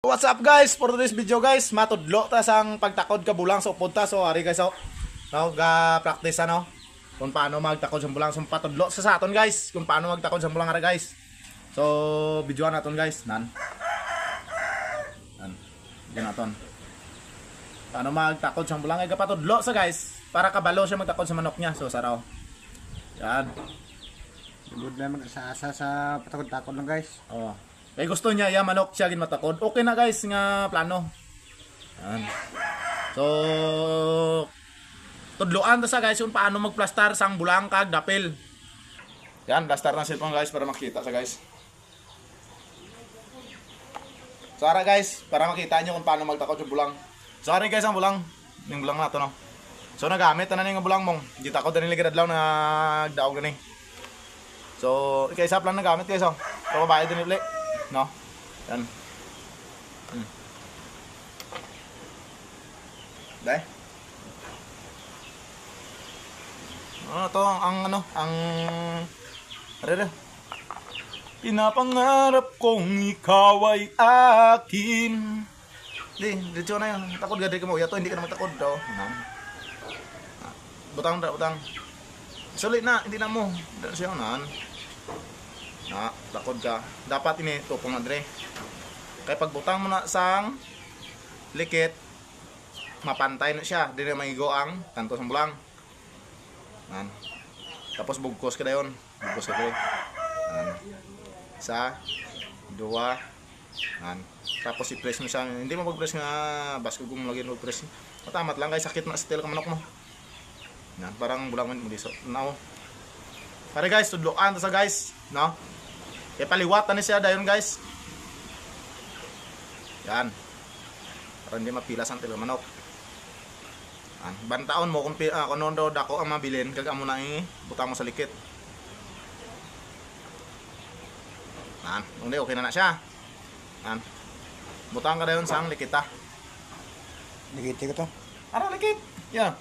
What's up guys? For today's video guys, matudlo ta sang pagtakod ka bulang sa upunta. So ari guys, no, ga practice ano kung paano magtakod sa bulang. So patudlo sa aton guys kung paano magtakod sa bulang ara guys. So videoan naton guys, nan. Ganaton. Paano magtakod sa bulang ay patudlo sa guys para kabalo siya magtakod sa manok niya. So saraw. Yan. Good naman sa asa sa patakod-takod lang guys. Oh. Kaya gusto niya ya manok siya gin matakod. Okay na guys nga plano. Yan. So tudloan ta sa guys kung paano magplastar sang bulang kag dapil. Yan, plastar na cellphone guys para makita sa guys. So ara guys, para makita niyo kung paano magtakod sa bulang. So ara guys ang bulang, ning bulang nato no. So nagamit na ni nga bulang mong. Di takod na ligad adlaw na daog gani. So kaysa plan nagamit guys oh. So babayad din ulit. No? Yan. Dai. To ang ano, ang Rere. Pinapangarap kong ikaw ay akin. Dito na yun. Takod gadi ka mo. Yato, hindi ka na magtakod daw. Butang. Sulit na, hindi na mo. Dito siya nan. Takod ka. Dapat ini tupong na dire. Kaya pagbutang mo na sang likit, mapantay na siya. Di na maigo ang kanto sa bulang. Yan. Tapos bugkos ka dayon. Bugkos ka dire. Isa, dua. Yan. Tapos i-press mo siya. Hindi mo mag-press nga basko kung lagi mo press. Matamat lang guys, sakit na sa tail ka manok mo. Yan, parang bulang mo diso. Now. Pare guys, tudloan ta sa guys, no? Kaya paliwatan ni siya dayon guys. Yan. Para hindi mapilas ang tail manok. Yan. Bantaon mo kung ano daw dako ang mabilin kag amo na butang mo sa likit. Yan, hindi okay na siya. Yan. Butang ka dayon sang likita. Dikit ko to. Ara likit. Yan.